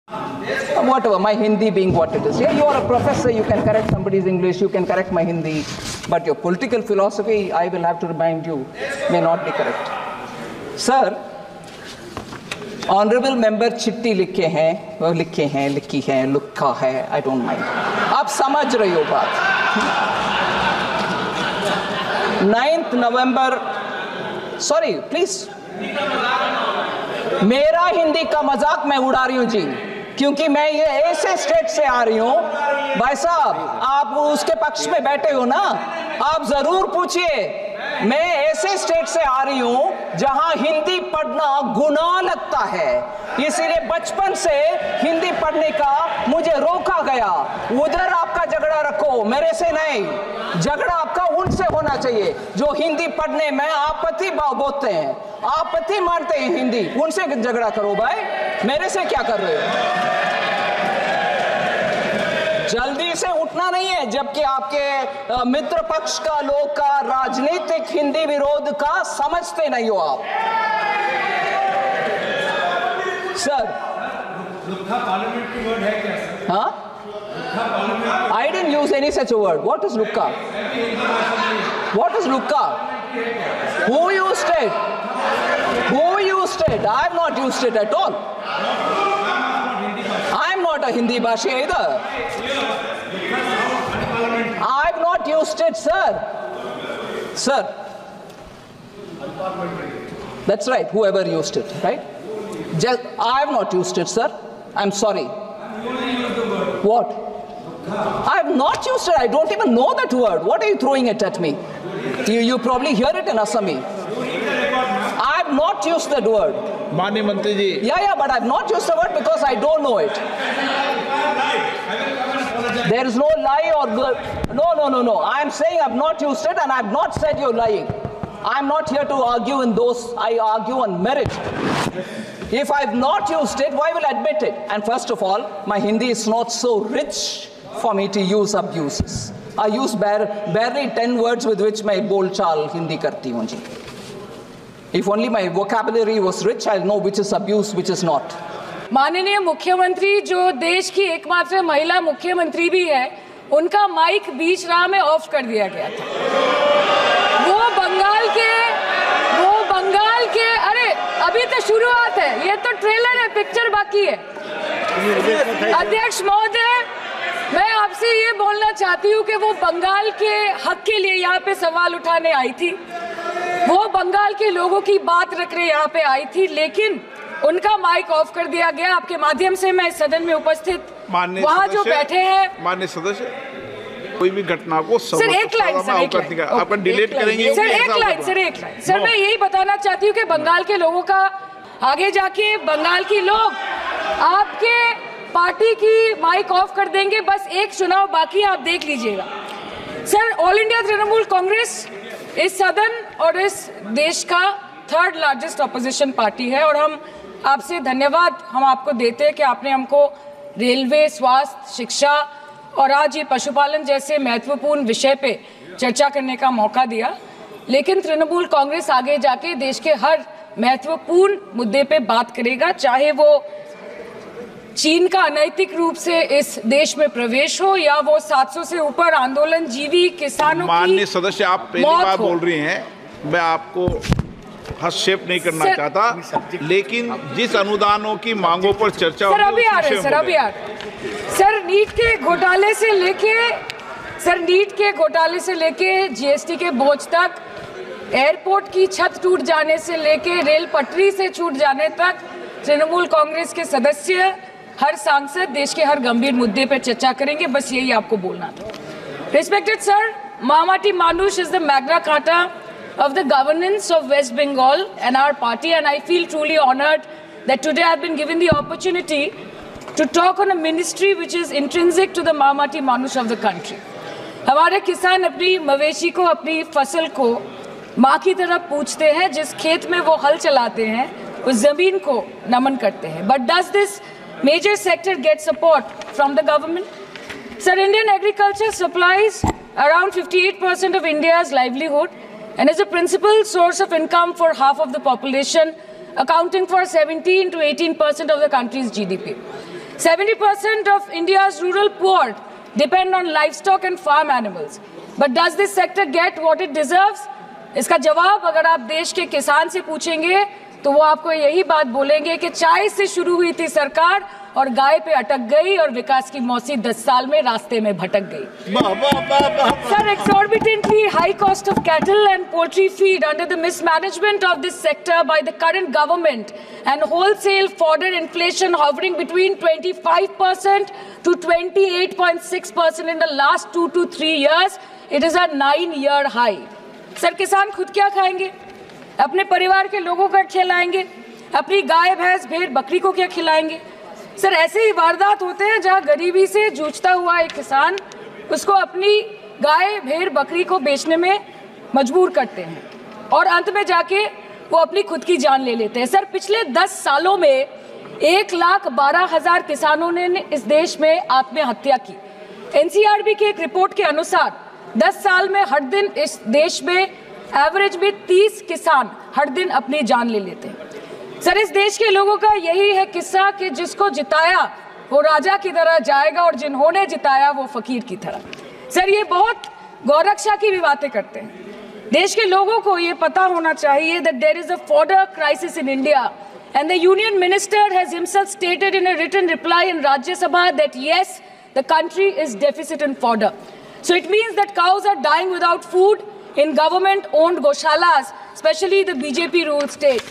Whatever, my Hindi being what it is. Yeah, you are a professor, you can correct somebody's English, you can correct my Hindi, but your political philosophy, I will have to remind you, may not be correct. Sir, honourable member चिट्ठी लिखे हैं, वो लिखे हैं, लिखी है, लिखा है, आई डोंट माइंड. आप समझ रही हो बात. 9 नवंबर, सॉरी प्लीज, मेरा हिंदी का मजाक मैं उड़ा रही हूँ जी, क्योंकि मैं ये ऐसे स्टेट से आ रही हूँ. भाई साहब, आप उसके पक्ष में बैठे हो ना, आप जरूर पूछिए. मैं ऐसे स्टेट से आ रही हूं जहां हिंदी पढ़ना गुनाह लगता है, इसीलिए बचपन से हिंदी पढ़ने का मुझे रोका गया. उधर आपका झगड़ा रखो, मेरे से नहीं. झगड़ा आपका उनसे होना चाहिए जो हिंदी पढ़ने में आपत्ति बोलते हैं, आपत्ति मानते हैं हिंदी, उनसे झगड़ा करो भाई, मेरे से क्या कर रहे हो. जल्दी से उठना नहीं है, जबकि आपके मित्र पक्ष का लोग का राजनीतिक हिंदी विरोध का समझते नहीं हो आप. सर, लुक्का पार्लियामेंट्री वर्ड है क्या सर? हाँ, I didn't use any such a word. What is lukka? What is lukka? Who used it? Who used it? I have not used it at all. I am not a Hindi bhashi either. I have not used it, sir. Sir. That's right, whoever used it, right? I have not used it, sir. I'm sorry. What? I have not used it. I don't even know that word. What are you throwing it at me? You probably hear it in Assami. I have not used that word. माननीय मंत्री जी. Yeah, but I have not used the word because I don't know it. There is no lie or no. I am saying I have not used it, and I have not said you're lying. I am not here to argue in those. I argue on merit. If I have not used it, why will I admit it? And first of all, my Hindi is not so rich for me to use abuses. I use barely 10 words with which मैं बोलचाल हिंदी करती हूँ जी. If only my vocabulary was rich, I'll know which is abuse, which is not. माननीय मुख्यमंत्री, जो देश की एकमात्र महिला मुख्यमंत्री भी है, उनका माइक बीच राह में ऑफ कर दिया गया था. वो बंगाल के अरे अभी तो शुरुआत है, ये तो ट्रेलर है, पिक्चर बाकी है. अध्यक्ष महोदय, मैं आपसे ये बोलना चाहती हूँ कि वो बंगाल के हक के लिए यहाँ पे सवाल उठाने आई थी, वो बंगाल के लोगों की बात रखने यहाँ पे आई थी, लेकिन उनका माइक ऑफ कर दिया गया. आपके माध्यम से मैं सदन में उपस्थित वहाँ जो बैठे हैं माननीय सदस्य, कोई भी घटना को सर एक लाइन आपका डिलीट करेंगे सर, एक लाइन सर, मैं यही बताना चाहती हूँ कि बंगाल के लोगों का आगे जाके बंगाल के लोग आपके पार्टी की माइक ऑफ कर देंगे. बस एक चुनाव बाकी, आप देख लीजिएगा. Sir, all India Trinamool Congress इस सदन और इस देश का 3rd लार्जेस्ट ऑपोजिशन पार्टी है, और हम आपसे धन्यवाद हम आपको देते हैं कि आपने हमको रेलवे, स्वास्थ्य, शिक्षा और आज ये पशुपालन जैसे महत्वपूर्ण विषय पे चर्चा करने का मौका दिया. लेकिन तृणमूल कांग्रेस आगे जाके देश के हर महत्वपूर्ण मुद्दे पे बात करेगा, चाहे वो चीन का अनैतिक रूप से इस देश में प्रवेश हो या वो 700 से ऊपर आंदोलन जीवी किसानों की. माननीय सदस्य, आप पहली बार बोल रही हैं, मैं आपको हस्तक्षेप नहीं करना चाहता, लेकिन जिस अनुदानों की मांगों पर चर्चा सर अभी आ रहे हैं, सर नीट के घोटाले से लेके जीएसटी के बोझ तक, एयरपोर्ट की छत टूट जाने से लेके रेल पटरी से छूट जाने तक, तृणमूल कांग्रेस के सदस्य, हर सांसद देश के हर गंभीर मुद्दे पर चर्चा करेंगे. बस यही आपको बोलना था. Respected sir, Mahamati Manush is the Magna Carta of the governance of West Bengal and our party, and I feel truly honored that today I have been given the opportunity to talk on a ministry which is intrinsic to the Mahamati Manush of the country. हमारे किसान अपनी मवेशी को, अपनी फसल को माँ की तरह पूछते हैं, जिस खेत में वो हल चलाते हैं उस जमीन को नमन करते हैं. But does this major sector get support from the government? Sir, Indian agriculture supplies around 58% of India's livelihood and is a principal source of income for half of the population, accounting for 17 to 18% of the country's GDP. 70% of India's rural poor depend on livestock and farm animals. But does this sector get what it deserves? इसका जवाब अगर आप देश के किसान से पूछेंगे तो वो आपको यही बात बोलेंगे कि चाय से शुरू हुई थी सरकार और गाय पे अटक गई और विकास की मौसी 10 साल में रास्ते में भटक गई। Sir, exorbitantly high cost of cattle and poultry feed under the mismanagement of this sector by the current government and wholesale fodder inflation hovering between 25% to 28.6% in the last 2 to 3 years, it is a 9-year high. Sir, किसान खुद क्या खाएंगे? अपने परिवार के लोगों का खिलाएंगे? अपनी गाय भैंस भेड़ बकरी को क्या खिलाएंगे? सर, ऐसे ही वारदात होते हैं जहां गरीबी से जूझता हुआ एक किसान उसको अपनी गाय भेड़ बकरी को बेचने में मजबूर करते हैं और अंत में जाके वो अपनी खुद की जान ले लेते हैं। सर, पिछले 10 सालों में 1,12,000 किसानों ने इस देश में आत्महत्या की। एनसीआरबी की एक रिपोर्ट के अनुसार 10 साल में हर दिन इस देश में एवरेज में 30 किसान हर दिन अपनी जान ले लेते हैं। सर, इस देश के लोगों का यही है किस्सा कि जिसको जिताया वो राजा की तरह जाएगा और जिन्होंने जिताया वो फकीर की तरह। सर, ये बहुत गौरक्षा की भी बातें करते हैं। देश के लोगों को ये पता होना चाहिए that there is a fodder crisis in India and the union minister has himself stated in a written reply in Rajya Sabha that yes, the country is deficit in fodder. So it means that cows are dying without food in government-owned goshalas, especially the BJP-ruled state.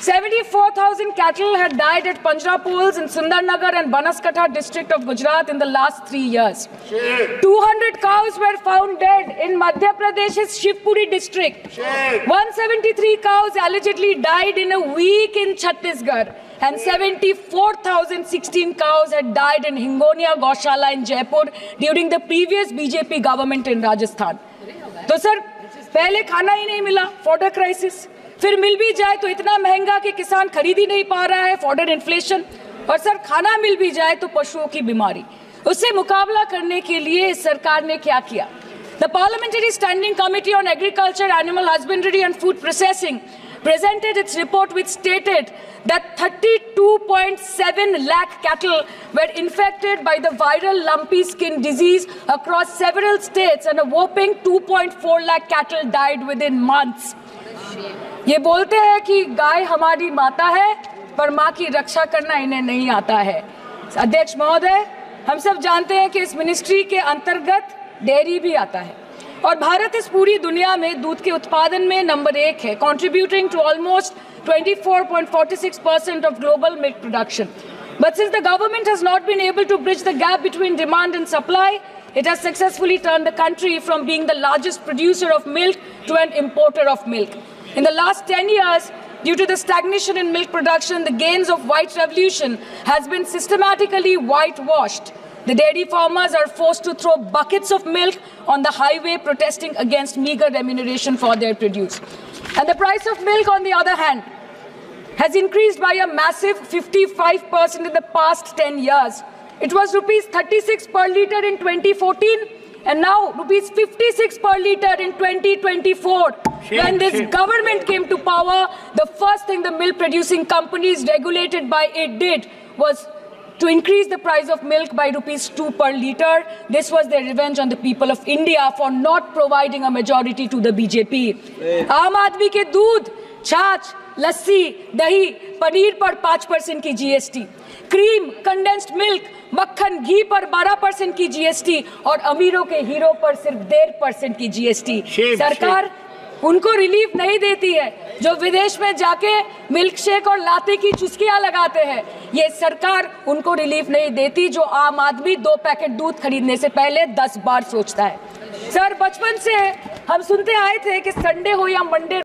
74,000 cattle had died at Panjrapols in Sundarnagar and Banaskantha district of Gujarat in the last 3 years. 200 cows were found dead in Madhya Pradesh's Shivpuri district. 173 cows allegedly died in a week in Chhattisgarh. And 74,016 cows had died in Hingonia Gaushala in Jaipur during the previous BJP government in Rajasthan. तो sir, पहले खाना ही नहीं मिला, fodder crisis, फिर मिल भी जाए तो इतना महंगा कि किसान खरीद ही नहीं पा रहा है, फॉडर इन्फ्लेशन, और सर खाना मिल भी जाए तो पशुओं की बीमारी। उससे मुकाबला करने के लिए इस सरकार ने क्या किया? The Parliamentary Standing Committee on Agriculture, Animal Husbandry and Food Processing presented its report which stated that 32.7 lakh cattle were infected by the viral lumpy skin disease across several states and a whopping 2.4 lakh cattle died within months. ये बोलते हैं कि गाय हमारी माता है पर माँ की रक्षा करना इन्हें नहीं आता है। अध्यक्ष महोदय, हम सब जानते हैं कि इस मिनिस्ट्री के अंतर्गत डेयरी भी आता है और भारत इस पूरी दुनिया में दूध के उत्पादन में नंबर 1 है, contributing to almost 24.46% of global milk production. But since the government has not been able to bridge the gap between demand and supply, it has successfully turned the country from being the largest producer of milk to an importer of milk. In the last 10 years, due to the stagnation in milk production, the gains of white revolution has been systematically whitewashed. The dairy farmers are forced to throw buckets of milk on the highway protesting against meager remuneration for their produce. And the price of milk, on the other hand, has increased by a massive 55% in the past 10 years. It was rupees 36 per litre in 2014 and now rupees 56 per litre in 2024. When this government came to power, the first thing the milk producing companies regulated by it did was to increase the price of milk by rupees 2 per litre. This was their revenge on the people of India for not providing a majority to the BJP. आम आदमी के दूध, छाछ, लस्सी, दही, पनीर पर 5% की GST, cream, condensed milk, मक्खन, घी पर 12% की GST और अमीरों के हीरो पर सिर्फ 1.5% की GST। सरकार उनको रिलीफ नहीं देती है जो विदेश में जाके मिल्क शेक और लाते की चुस्कियां लगाते हैं। ये सरकार उनको रिलीफ नहीं देती जो आम आदमी 2 पैकेट दूध खरीदने से पहले 10 बार सोचता है। सर, बचपन से हम सुनते आए थे कि संडे हो या मंडे